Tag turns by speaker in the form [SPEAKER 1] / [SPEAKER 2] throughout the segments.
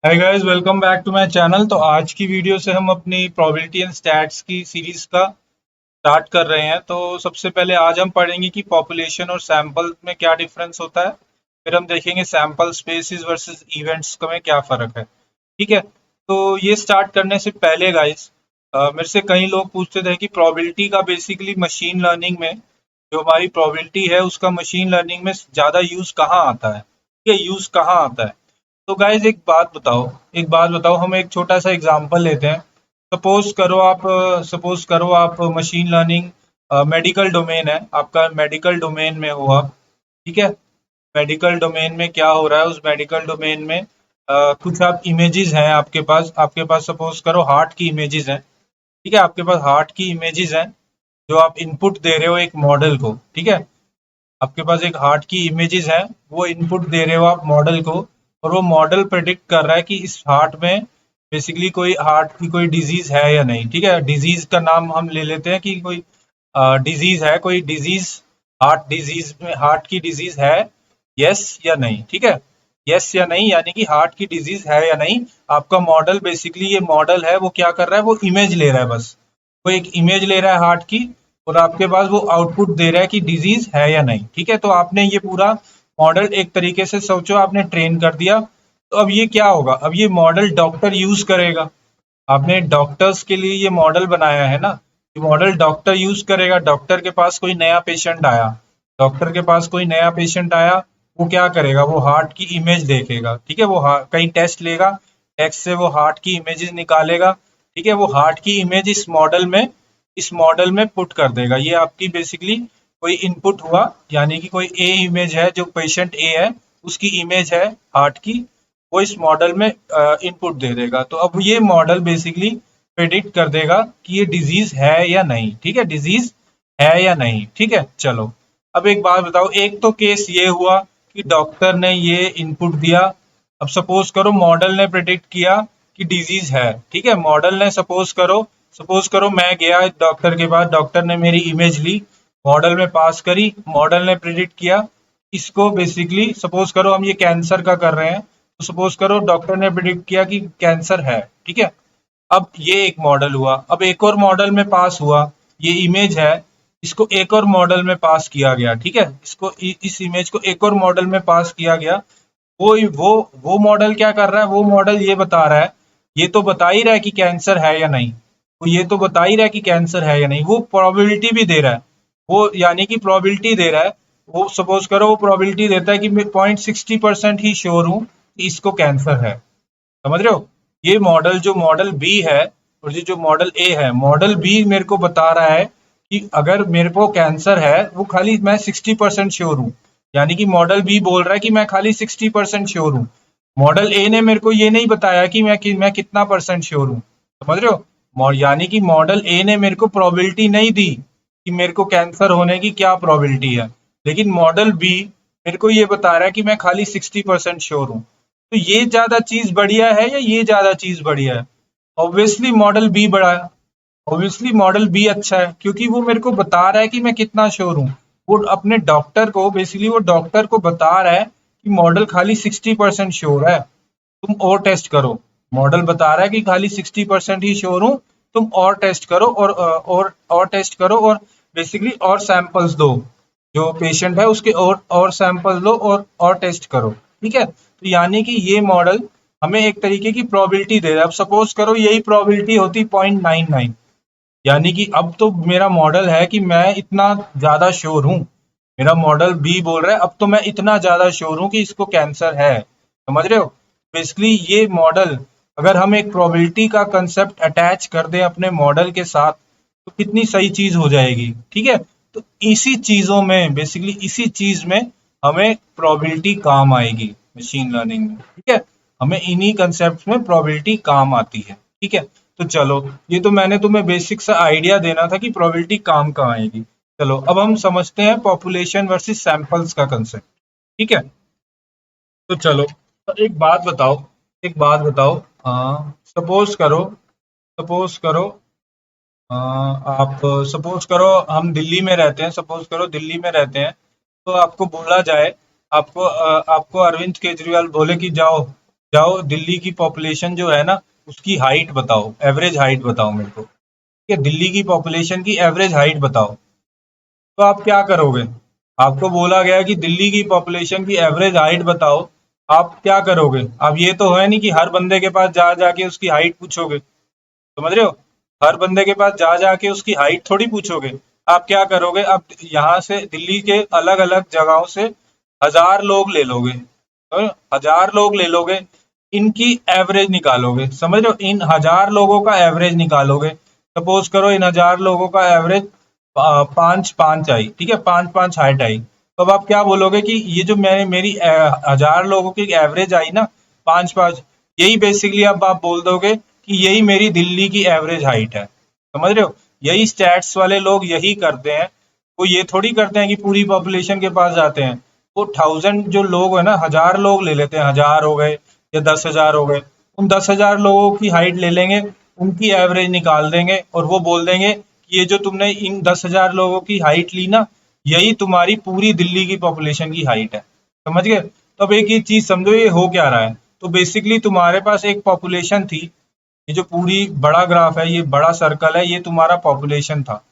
[SPEAKER 1] Hi guys, welcome back to my channel. तो आज की वीडियो से हम अपनी प्रोबेबिलिटी एंड स्टैट्स की सीरीज का स्टार्ट कर रहे हैं। तो सबसे पहले आज हम पढ़ेंगे कि पॉपुलेशन और सैंपल में क्या डिफरेंस होता है। फिर हम देखेंगे सैंपल स्पेसिस वर्सेस इवेंट्स में क्या फ़र्क है। ठीक है। तो ये स्टार्ट करने से पहले गाइस, मेरे से कई लोग पूछते थे कि प्रोबेबिलिटी का बेसिकली मशीन लर्निंग में जो हमारी प्रोबेबिलिटी है उसका मशीन लर्निंग में ज़्यादा यूज़ कहाँ आता है। ये यूज़ कहाँ आता है। तो गाइज एक बात बताओ, हम एक छोटा सा एग्जांपल लेते हैं। सपोज करो आप मशीन लर्निंग मेडिकल डोमेन है आपका, मेडिकल डोमेन में हो आप। ठीक है। मेडिकल डोमेन में क्या हो रहा है, उस मेडिकल डोमेन में कुछ आप इमेजेस हैं आपके पास सपोज करो हार्ट की इमेजेस हैं। ठीक है, आपके पास हार्ट की इमेजेस हैं जो आप इनपुट दे रहे हो एक मॉडल को। ठीक है, आपके पास एक हार्ट की इमेजेस है, वो इनपुट दे रहे हो आप मॉडल को, और वो मॉडल प्रेडिक्ट कर रहा है कि इस हार्ट में बेसिकली कोई हार्ट की कोई डिजीज है या नहीं। ठीक है, डिजीज का नाम हम ले लेते हैं कि कोई डिजीज है, कोई डिजीज, हार्ट डिजीज में हार्ट की डिजीज है, यस या नहीं। ठीक है, यस या नहीं यानी कि हार्ट की डिजीज है या नहीं। आपका मॉडल बेसिकली, ये मॉडल है वो क्या कर रहा है, वो इमेज ले रहा है, बस वो एक इमेज ले रहा है हार्ट की, और आपके पास वो आउटपुट दे रहा है कि डिजीज है या नहीं। ठीक है, तो आपने ये पूरा मॉडल एक तरीके से सोचो आपने ट्रेन कर दिया। तो अब ये क्या होगा, अब ये मॉडल डॉक्टर यूज करेगा। आपने डॉक्टर्स के लिए ये मॉडल बनाया है ना, ये मॉडल डॉक्टर यूज करेगा। डॉक्टर के पास कोई नया पेशेंट आया, डॉक्टर के पास कोई नया पेशेंट आया, वो क्या करेगा, वो हार्ट की इमेज देखेगा। ठीक है, वो कहीं टेस्ट लेगा, टेस्ट से वो हार्ट की इमेजेस निकालेगा। ठीक है, वो हार्ट की इमेज इस मॉडल में पुट कर देगा। ये आपकी बेसिकली कोई इनपुट हुआ, यानी कि कोई ए इमेज है, जो पेशेंट ए है उसकी इमेज है हार्ट की, वो इस मॉडल में इनपुट दे देगा। तो अब ये मॉडल बेसिकली प्रेडिक्ट कर देगा कि ये डिजीज है या नहीं। ठीक है, डिजीज है या नहीं। ठीक है, चलो अब एक बात बताओ, एक तो केस ये हुआ कि डॉक्टर ने ये इनपुट दिया। अब सपोज करो मॉडल ने प्रेडिक्ट किया कि डिजीज है। ठीक है, मॉडल ने सपोज करो मैं गया डॉक्टर के पास, डॉक्टर ने मेरी इमेज ली, मॉडल में पास करी, मॉडल ने प्रेडिक्ट किया इसको। बेसिकली सपोज करो हम ये कैंसर का कर रहे हैं, तो सपोज करो डॉक्टर ने प्रिडिक्ट किया कि कैंसर है। ठीक है, अब ये एक मॉडल हुआ। अब एक और मॉडल में पास हुआ, ये इमेज है, इसको एक और मॉडल में पास किया गया। ठीक है, इस इमेज को एक और मॉडल में पास किया गया। वो मॉडल क्या कर रहा है, वो मॉडल ये बता रहा है, ये तो बता ही रहा है कि कैंसर है या नहीं, वो ये तो बता ही रहा है कि कैंसर है या नहीं, वो प्रोबेबिलिटी भी दे रहा है। वो यानी कि प्रोबेबिलिटी दे रहा है। वो सपोज करो वो प्रोबेबिलिटी देता है कि मैं 0.60% ही श्योर हूँ कि इसको कैंसर है। समझ रहे हो, ये मॉडल जो मॉडल बी है और ये जो मॉडल ए है, मॉडल बी मेरे को बता रहा है कि अगर मेरे को कैंसर है, वो खाली मैं 60% श्योर हूँ। यानी कि मॉडल बी बोल रहा है कि मैं खाली 60% श्योर हूँ। मॉडल ए ने मेरे को ये नहीं बताया कि मैं कितना परसेंट श्योर हूँ। समझ रहे हो, यानी कि मॉडल ए ने मेरे को प्रोबेबिलिटी नहीं दी कि मेरे को कैंसर होने की क्या प्रोबेबिलिटी है, लेकिन मॉडल बी मेरे को ये बता रहा है कि मैं खाली 60% श्योर हूँ। तो ये ज्यादा चीज बढ़िया है या ये ज्यादा चीज बढ़िया है? ऑब्वियसली मॉडल बी बड़ा है, ऑब्वियसली मॉडल बी अच्छा है, क्योंकि वो मेरे को बता रहा है कि मैं कितना श्योर हूँ। वो अपने डॉक्टर को, बेसिकली वो डॉक्टर को बता रहा है कि मॉडल खाली 60% श्योर है, तुम और टेस्ट करो। मॉडल बता रहा है कि खाली 60% ही श्योर हूँ, तुम और टेस्ट करो, और टेस्ट करो, और बेसिकली और सैंपल्स दो, जो पेशेंट है उसके और सैंपल लो, और टेस्ट करो। ठीक है, तो यानी कि ये मॉडल हमें एक तरीके की प्रोबेबिलिटी दे रहा है। अब सपोज करो यही प्रोबेबिलिटी होती 0.99, यानी कि अब तो मेरा मॉडल है कि मैं इतना ज्यादा श्योर हूँ, मेरा मॉडल बी बोल रहा है अब तो मैं इतना ज्यादा श्योर हूँ कि इसको कैंसर है। समझ रहे हो, बेसिकली ये मॉडल, अगर हम एक प्रोबेबिलिटी का कंसेप्ट अटैच कर दें अपने मॉडल के साथ, तो कितनी सही चीज हो जाएगी। ठीक है, तो इसी चीजों में, बेसिकली इसी चीज में हमें प्रोबेबिलिटी काम आएगी मशीन लर्निंग में। ठीक है, हमें इन्हीं कंसेप्ट में प्रोबेबिलिटी काम आती है। ठीक है, तो चलो, ये तो मैंने तुम्हें बेसिक सा आइडिया देना था कि प्रोबेबिलिटी काम कहाँ आएगी। चलो अब हम समझते हैं पॉपुलेशन वर्सेस सैंपल्स का कंसेप्ट। ठीक है, तो चलो, तो एक बात बताओ, सपोज करो सपोज करो आप सपोज करो हम दिल्ली में रहते हैं, सपोज करो दिल्ली में रहते हैं। तो आपको बोला जाए, आपको अरविंद केजरीवाल बोले कि जाओ जाओ दिल्ली की पॉपुलेशन जो है ना उसकी हाइट बताओ, एवरेज हाइट बताओ मेरे को, ठीक है, दिल्ली की पॉपुलेशन की एवरेज हाइट बताओ। तो आप क्या करोगे? आपको बोला गया कि दिल्ली की पॉपुलेशन की एवरेज हाइट बताओ, आप क्या करोगे? अब ये तो है नहीं कि हर बंदे के पास जा जाके उसकी हाइट पूछोगे, समझ रहे हो? हर बंदे के पास जा जाके उसकी हाइट थोड़ी पूछोगे। आप क्या करोगे? अब यहाँ से दिल्ली के अलग अलग जगहों से 1000 लोग ले लोगे, तो 1000 लोग ले लोगे, इनकी एवरेज निकालोगे, समझ रहे हो? इन 1000 लोगों का एवरेज निकालोगे। सपोज करो इन 1000 लोगों का एवरेज 5-5 आई, ठीक है, 5-5 हाइट आई। तो अब आप क्या बोलोगे कि ये जो मैंने मेरी 1000 लोगों की एवरेज आई ना, 5-5, यही बेसिकली अब आप बोल दोगे कि यही मेरी दिल्ली की एवरेज हाइट है, समझ रहे हो? यही स्टैट्स वाले लोग यही करते हैं। वो ये थोड़ी करते हैं कि पूरी पॉपुलेशन के पास जाते हैं। वो 1000 जो लोग है ना, 1000 लोग ले लेते हैं, 1000 हो गए या 10,000 हो गए, उन 10,000 लोगों की हाइट ले लेंगे, उनकी एवरेज निकाल देंगे और वो बोल देंगे कि ये जो तुमने इन 10,000 लोगों की हाइट ली ना, यही तुम्हारी पूरी दिल्ली की पॉपुलेशन की हाइट है, समझ गए? तो अब एक ये चीज समझो, ये हो क्या रहा है। तो बेसिकली तुम्हारे पास एक पॉपुलेशन थी, ये जो पूरी बड़ा ग्राफ है, ये बड़ा सर्कल है, ये तुम्हारा पॉपुलेशन था।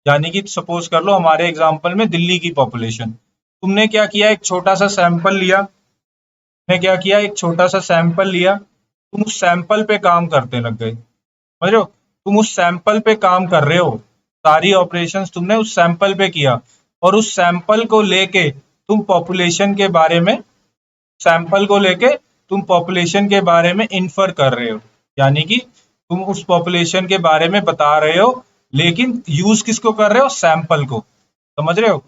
[SPEAKER 1] यानी कि सपोज कर लो हमारे एग्जांपल में दिल्ली की पॉपुलेशन। तुमने क्या किया, एक छोटा सा सैंपल लिया, तुमने क्या किया, एक छोटा सा सैंपल लिया, तुम उस सैंपल पे काम करते लग गए, समझ रहे हो? तुम उस सैंपल पे काम कर रहे हो, सारी ऑपरेशंस तुमने उस सैंपल पे किया, और उस सैंपल को लेके तुम पॉपुलेशन के बारे में, सैंपल को लेके तुम पॉपुलेशन के बारे में इन्फर कर रहे हो। यानी कि तुम उस पॉपुलेशन के बारे में बता रहे हो, लेकिन यूज किसको कर रहे हो? सैंपल को, समझ रहे हो?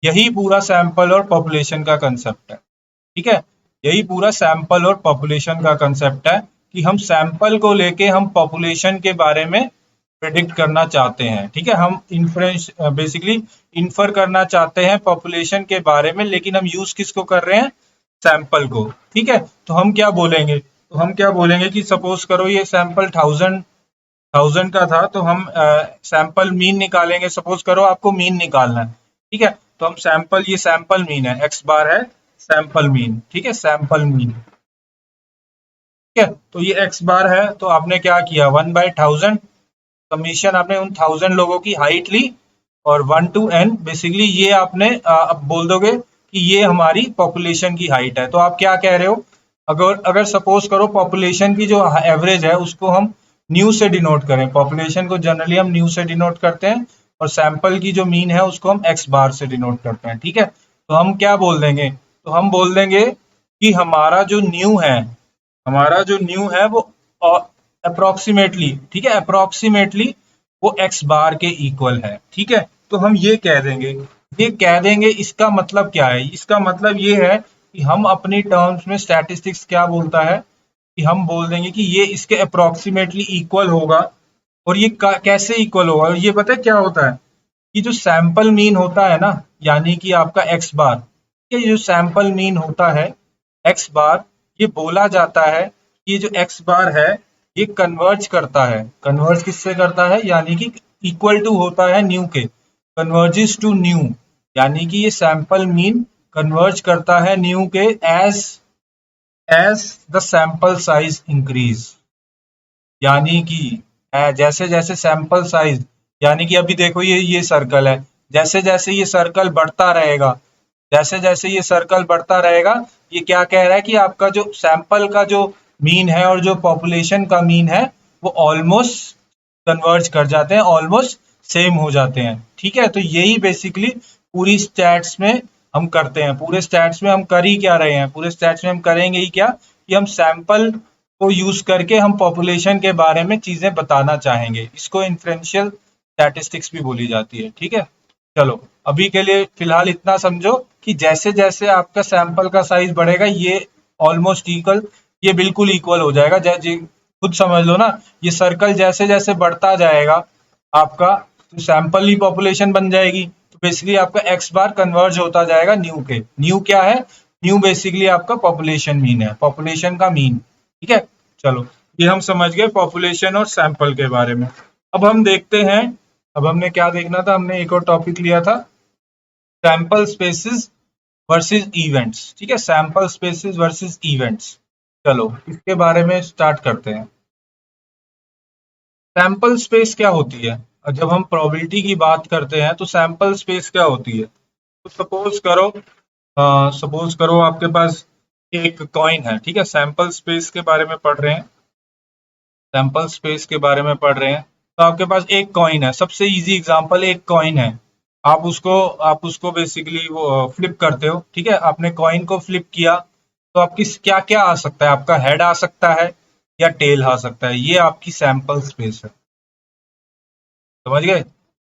[SPEAKER 1] यही पूरा सैंपल और पॉपुलेशन का कंसेप्ट है, ठीक है? यही पूरा सैंपल और पॉपुलेशन का कंसेप्ट है कि हम सैंपल को लेके हम पॉपुलेशन के बारे में प्रेडिक्ट करना चाहते हैं, ठीक है? हम इन्फ्रेंस बेसिकली इन्फर करना चाहते हैं पॉपुलेशन के बारे में, लेकिन हम यूज किसको कर रहे हैं? सैंपल को, ठीक है? तो हम क्या बोलेंगे? तो हम क्या बोलेंगे कि सपोज करो ये सैंपल 1000 का था, तो हम सैंपल मीन निकालेंगे। सपोज करो आपको मीन निकालना है, ठीक है? तो हम सैंपल, ये सैंपल मीन है, एक्स बार है सैंपल मीन, ठीक है, सैंपल मीन, ठीक है? तो ये एक्स बार है, तो आपने क्या किया, 1/1000 कमीशन, आपने उन 1000 लोगों की हाइट ली, और 1 to n बेसिकली ये आपने अब बोल दोगे कि ये हमारी पॉपुलेशन की हाइट है। तो आप क्या कह रहे हो? अगर अगर सपोज करो पॉपुलेशन की जो एवरेज है उसको हम न्यू से डिनोट करें, पॉपुलेशन को जनरली हम न्यू से डिनोट करते हैं, और सैंपल की जो मीन है उसको हम एक्स बार से डिनोट करते हैं, ठीक है? तो हम क्या बोल देंगे? तो हम बोल देंगे कि हमारा जो न्यू है वो अप्रोक्सीमेटली, ठीक है, अप्रोक्सीमेटली वो एक्स बार के इक्वल है, ठीक है? तो हम ये कह देंगे, इसका मतलब क्या है? इसका मतलब ये है कि हम अपनी टर्म्स में, स्टैटिस्टिक्स क्या बोलता है कि हम बोल देंगे कि ये इसके अप्रोक्सीमेटली इक्वल होगा। और ये कैसे इक्वल होगा? और ये पता है क्या होता है कि जो सैंपल मीन होता है ना, यानी कि आपका एक्स बार, ये जो सैंपल मीन होता है एक्स बार, ये बोला जाता है कि ये जो एक्स बार है ये कन्वर्ज करता है, कन्वर्ज किससे करता है? यानी कि इक्वल टू होता है न्यू के, कन्वर्जेस टू न्यू, यानी कि ये सैंपल मीन कन्वर्ज करता है न्यू के, as as the sample size increase. यानी कि जैसे जैसे सैंपल साइज, यानी कि अभी देखो ये सर्कल है, जैसे जैसे ये सर्कल बढ़ता रहेगा, जैसे जैसे ये सर्कल बढ़ता रहेगा, ये क्या कह रहा है कि आपका जो सैंपल का जो मीन है और जो पॉपुलेशन का मीन है वो ऑलमोस्ट कन्वर्ज कर जाते हैं, ऑलमोस्ट सेम हो जाते हैं, ठीक है? तो यही बेसिकली पूरी स्टैट्स में हम करते हैं। पूरे स्टैट्स में हम कर ही क्या रहे हैं? पूरे स्टैट्स में हम करेंगे ही क्या कि हम सैंपल को यूज करके हम पॉपुलेशन के बारे में चीजें बताना चाहेंगे। इसको इन्फ्रेंशियल स्टैटिस्टिक्स भी बोली जाती है, ठीक है? चलो अभी के लिए फिलहाल इतना समझो कि जैसे जैसे आपका सैंपल का साइज बढ़ेगा, ये ऑलमोस्ट इक्वल, ये बिल्कुल इक्वल हो जाएगा। खुद समझ लो ना, ये सर्कल जैसे जैसे बढ़ता जाएगा आपका, तो सैंपल ही पॉपुलेशन बन जाएगी, तो बेसिकली आपका एक्स बार कन्वर्ज होता जाएगा न्यू के। न्यू क्या है? न्यू बेसिकली आपका पॉपुलेशन मीन है, पॉपुलेशन का मीन, ठीक है? चलो ये हम समझ गए पॉपुलेशन और सैंपल के बारे में। अब हम देखते हैं, अब हमने क्या देखना था, हमने एक और टॉपिक लिया था, सैंपल स्पेसिस वर्सेस इवेंट्स, ठीक है? Sample spaces versus events. चलो इसके बारे में स्टार्ट करते हैं। सैंपल स्पेस क्या होती है? जब हम प्रोबेबिलिटी की बात करते हैं तो सैंपल स्पेस क्या होती है? तो सपोज करो आपके पास एक कॉइन है, ठीक है। सैंपल स्पेस के बारे में पढ़ रहे हैं, सैंपल स्पेस के बारे में पढ़ रहे हैं। तो आपके पास एक कॉइन है, सबसे इजी एग्जांपल, एक कॉइन है। आप उसको बेसिकली वो फ्लिप करते हो, ठीक है। आपने कॉइन को फ्लिप किया तो आपकी क्या क्या आ सकता है? आपका हेड आ सकता है या टेल आ सकता है। ये आपकी सैंपल स्पेस है, समझ गए?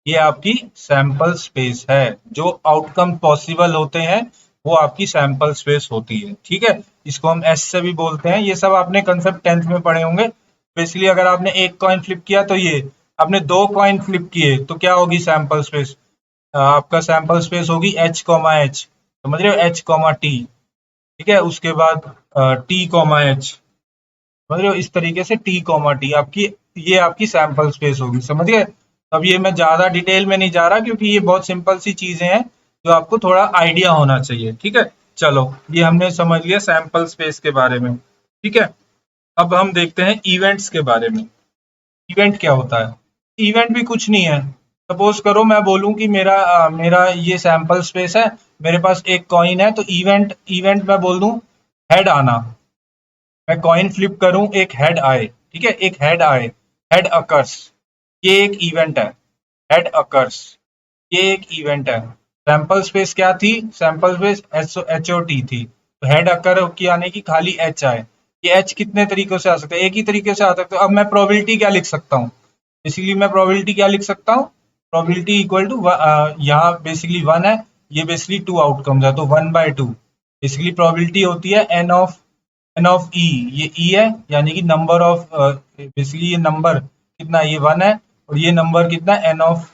[SPEAKER 1] ये आपकी सैंपल स्पेस है। जो आउटकम पॉसिबल होते हैं वो आपकी सैंपल स्पेस होती है, ठीक है। इसको हम एस से भी बोलते हैं। ये सब आपने कंसेप्ट 10th में पढ़े होंगे। बेसिकली अगर आपने एक कॉइन फ्लिप किया तो ये, आपने दो कॉइन फ्लिप किए तो क्या होगी सैंपल स्पेस? आपका सैंपल स्पेस होगी एच कॉमा एच, समझ रहे हो, एच कॉमा टी, ठीक है। उसके बाद टी कॉमा एच, समझ रहे हो, इस तरीके से टी कॉमा टी आपकी, ये आपकी सैंपल स्पेस होगी, समझ गए? अब ये मैं ज्यादा डिटेल में नहीं जा रहा क्योंकि ये बहुत सिंपल सी चीजें हैं जो आपको थोड़ा आइडिया होना चाहिए, ठीक है। चलो ये हमने समझ लिया सैंपल स्पेस के बारे में, ठीक है। अब हम देखते हैं इवेंट्स के बारे में। इवेंट क्या होता है? इवेंट भी कुछ नहीं है। सपोज करो मैं बोलूं कि मेरा ये सैंपल स्पेस है, मेरे पास एक कॉइन है, तो इवेंट इवेंट मैं बोल दूं हेड आना। मैं कॉइन फ्लिप करूं, एक हेड आए, ठीक है, एक हेड आए, हेड अकर्स, ये एक इवेंट है। हेड अकर्स, ये एक इवेंट है। सैंपल स्पेस क्या थी? Sample space H O T थी। तो हेड अकर की आने की खाली एच आए। ये एच कितने तरीकों से आ सकता है? एक ही तरीके से आ सकता है। अब मैं प्रोबेबिलिटी क्या लिख सकता हूँ? इसीलिए मैं प्रोबेबिलिटी क्या लिख सकता हूँ? प्रोबेबिलिटी इक्वल टू, यहाँ बेसिकली वन है, ये बेसिकली टू आउटकम्स है, तो one by two. Basically probability होती है एन ऑफ ई, ये ई है, यानी कि नंबर ऑफ, बेसिकली ये नंबर कितना है? ये वन है। और ये नंबर कितना है? एन ऑफ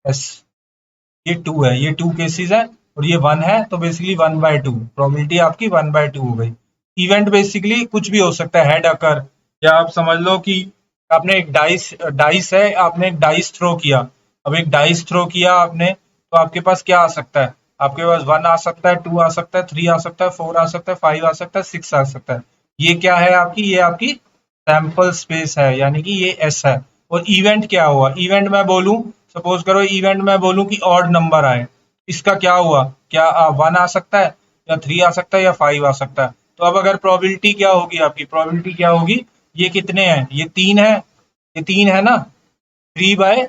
[SPEAKER 1] एस, ये टू है, ये टू केसेस है, और ये वन है, तो basically one by two, probability आपकी वन बाय टू हो गई। इवेंट बेसिकली कुछ भी हो सकता है, हेड अकर, या आप समझ लो कि आपने एक डाइस डाइस है, आपने एक डाइस थ्रो किया। अब एक डाइस थ्रो किया आपने, तो आपके पास क्या आ सकता है? आपके पास वन आ सकता है, टू आ सकता है, थ्री आ सकता है, फोर आ सकता है, फाइव आ सकता है, सिक्स आ सकता है। ये क्या है आपकी? ये आपकी सैंपल स्पेस है, यानी कि ये एस है। और इवेंट क्या हुआ? इवेंट मैं बोलूं, सपोज करो इवेंट में बोलूं कि ऑड नंबर आए, इसका क्या हुआ? क्या वन आ सकता है, या थ्री आ सकता है, या फाइव आ सकता है। तो अब अगर प्रोबेबिलिटी क्या होगी आपकी? प्रोबेबिलिटी क्या होगी? ये कितने हैं? ये तीन है, ये तीन है ना, थ्री बाय,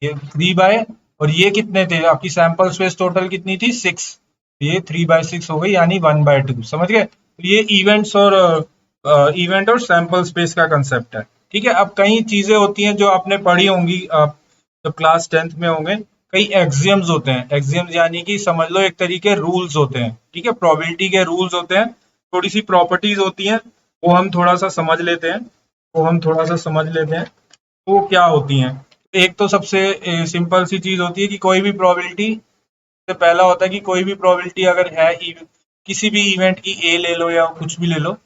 [SPEAKER 1] ये थ्री बाय, और ये कितने थे? आपकी सैंपल स्पेस टोटल कितनी थी? सिक्स। ये थ्री बाय सिक्स हो गई, यानी वन बाय टू, समझ गए? तो ये इवेंट और सैंपल स्पेस का कंसेप्ट है, ठीक है। अब कई चीजें होती हैं जो आपने पढ़ी होंगी, जब क्लास 10th में होंगे। कई एक्सियम्स होते हैं, एक्सियम्स यानी कि समझ लो एक तरीके रूल्स होते हैं, ठीक है। प्रोबेबिलिटी के रूल्स होते हैं, थोड़ी सी प्रॉपर्टीज होती हैं, वो हम थोड़ा सा समझ लेते हैं, वो हम थोड़ा सा समझ लेते हैं। वो क्या होती हैं? एक तो सबसे सिंपल सी चीज होती है कि कोई भी प्रोबेबिलिटी से पहला होता है कि कोई भी प्रोबेबिलिटी अगर है, किसी भी इवेंट की ए ले लो या कुछ भी ले लो,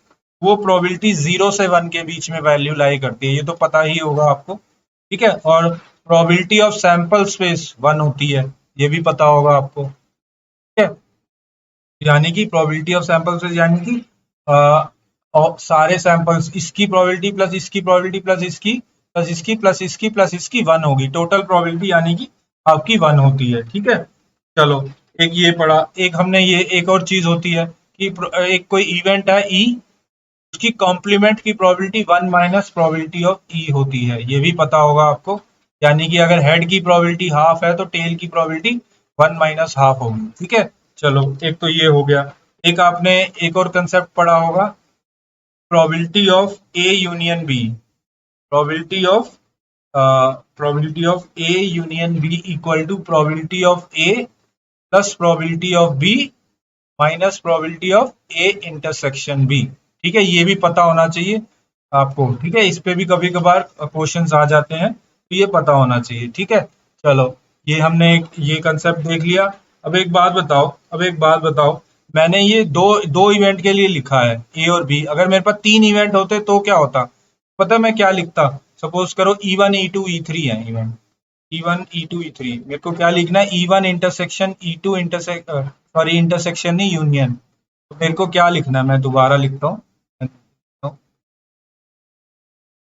[SPEAKER 1] वो प्रोबेबिलिटी जीरो से वन के बीच में वैल्यू लाई करती है, ये तो पता ही होगा आपको, ठीक है। और probability of sample space one होती है, ये भी पता होगा आपको, ठीक है। यानी कि प्रोबेबिलिटी ऑफ सैंपल स्पेस यानी कि और सारे सैंपल्स, इसकी प्रोबेबिलिटी प्लस इसकी प्रोबेबिलिटी प्लस इसकी प्लस इसकी प्लस इसकी प्लस इसकी वन होगी, टोटल प्रोबेबिलिटी यानी कि आपकी वन होती है, ठीक है। चलो, एक ये पढ़ा, एक हमने ये एक और चीज होती है कि एक कोई इवेंट है ई, उसकी कॉम्प्लीमेंट की probability one minus probability of E होती है, ये भी पता होगा आपको। यानी कि अगर हेड की प्रोबेबिलिटी हाफ है तो टेल की प्रोबेबिलिटी वन माइनस हाफ होगी, ठीक है। चलो एक तो ये हो गया। एक आपने एक और कंसेप्ट पढ़ा होगा, probability of A union B. Probability of probability of A union B equal to probability of A plus probability of B minus probability of A intersection B, ठीक है। ये भी पता होना चाहिए आपको, ठीक है। इस पे भी कभी कभार क्वेश्चंस आ जाते हैं, तो ये पता होना चाहिए, ठीक है। चलो, ये हमने ये कंसेप्ट देख लिया। अब एक बात बताओ, मैंने ये दो दो इवेंट के लिए लिखा है, ए और बी। अगर मेरे पास तीन इवेंट होते तो क्या होता? पता है मैं क्या लिखता? सपोज करो E one E two E three है event, E one E two E three, मेरे को क्या लिखना है? E one intersection E two intersection, sorry intersection नहीं, यूनियन, तो मेरे को क्या लिखना है, मैं दोबारा लिखता हूँ।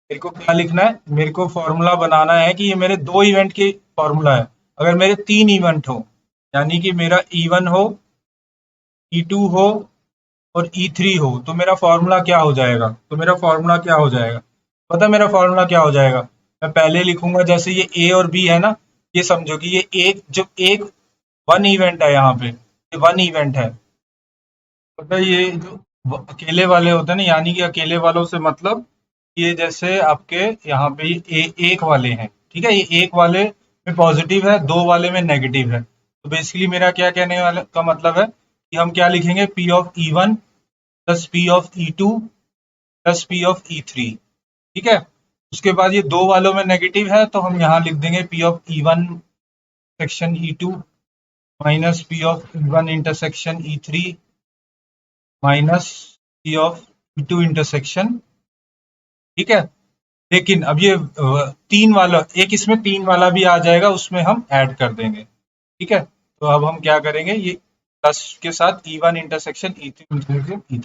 [SPEAKER 1] मेरे को क्या लिखना है, मेरे को फॉर्मूला बनाना है कि ये मेरे दो इवेंट की फॉर्मूला है। अगर मेरे तीन इवेंट हो, यानी कि मेरा E1 हो, E2 हो और E3 हो, तो मेरा फॉर्मूला क्या हो जाएगा, तो मेरा फॉर्मूला क्या हो जाएगा, पता है मेरा फॉर्मूला क्या हो जाएगा? मैं पहले लिखूंगा, जैसे ये ए और बी है ना, ये समझो कि ये एक जो एक वन इवेंट है, यहाँ पे ये वन इवेंट है। पता है ये जो अकेले वाले होते हैं ना, यानी कि अकेले वालों से मतलब ये जैसे आपके यहाँ पे एक वाले हैं, ठीक है, ये एक वाले में पॉजिटिव है, दो वाले में नेगेटिव है। तो बेसिकली मेरा क्या कहने वाला का मतलब है कि हम क्या लिखेंगे, P of E1 plus P of E2 plus P of E3, ठीक है। उसके बाद ये दो वालों में नेगेटिव है, तो हम यहाँ लिख देंगे P of E1 section E2 minus P of E1 intersection E3 minus P of E2 intersection, ठीक है। लेकिन अब ये तीन वाला, एक इसमें तीन वाला भी आ जाएगा, उसमें हम ऐड कर देंगे, ठीक है। तो अब हम क्या करेंगे, ये प्लस के साथ E1 intersection E3 intersection E3,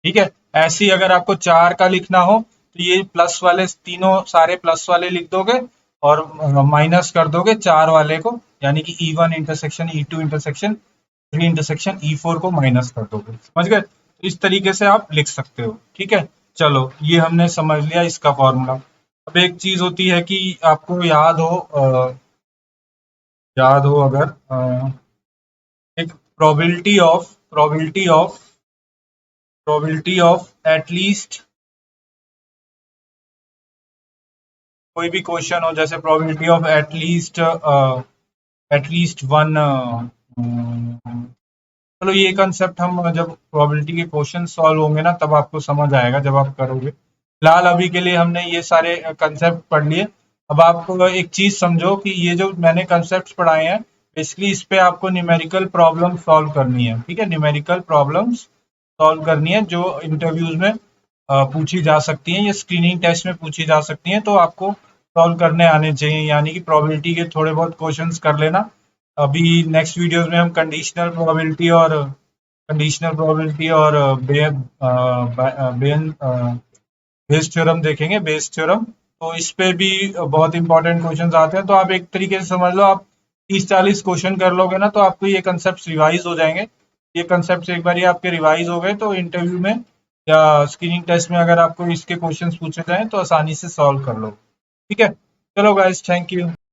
[SPEAKER 1] ठीक है। ऐसे ही अगर आपको चार का लिखना हो, तो ये प्लस वाले तीनों सारे प्लस वाले लिख दोगे और माइनस कर दोगे चार वाले को, यानी कि E1 intersection E2 intersection 3 intersection E4 को माइनस कर दोगे, समझ गए? तो इस तरीके से आप लिख सकते हो, ठीक है। चलो, ये हमने समझ लिया इसका फॉर्मूला। अब एक चीज होती है कि आपको याद हो अगर एक प्रोबेबिलिटी ऑफ एटलीस्ट, कोई भी क्वेश्चन हो, जैसे प्रोबेबिलिटी ऑफ एटलीस्ट वन, चलो ये कंसेप्ट हम जब प्रोबेबिलिटी के क्वेश्चन सॉल्व होंगे ना, तब आपको समझ आएगा जब आप करोगे। फिलहाल अभी के लिए हमने ये सारे कंसेप्ट पढ़ लिए। अब आप एक चीज समझो कि ये जो मैंने कंसेप्ट पढ़ाए हैं, बेसिकली इस पे आपको न्यूमेरिकल प्रॉब्लम सॉल्व करनी है, ठीक है। न्यूमेरिकल प्रॉब्लम्स सॉल्व करनी है जो इंटरव्यूज में पूछी जा सकती हैं या स्क्रीनिंग टेस्ट में पूछी जा सकती हैं, तो आपको सॉल्व करने आने चाहिए, यानी कि प्रोबेबिलिटी के थोड़े बहुत क्वेश्चंस कर लेना। अभी नेक्स्ट वीडियोस में हम कंडीशनल प्रोबेबिलिटी और बेस थ्योरम देखेंगे, बेस थ्योरम। तो इस पे भी बहुत इंपॉर्टेंट क्वेश्चंस आते हैं, तो आप एक तरीके से समझ लो, आप 30-40 क्वेश्चन कर लोगे ना, तो आपको ये कंसेप्ट रिवाइज हो जाएंगे। ये कंसेप्ट एक बार ये आपके रिवाइज हो गए, तो इंटरव्यू में या स्क्रीनिंग टेस्ट में अगर आपको इसके क्वेश्चंस पूछे जाएं, तो आसानी से सॉल्व कर लो, ठीक है। चलो गाइस, थैंक यू।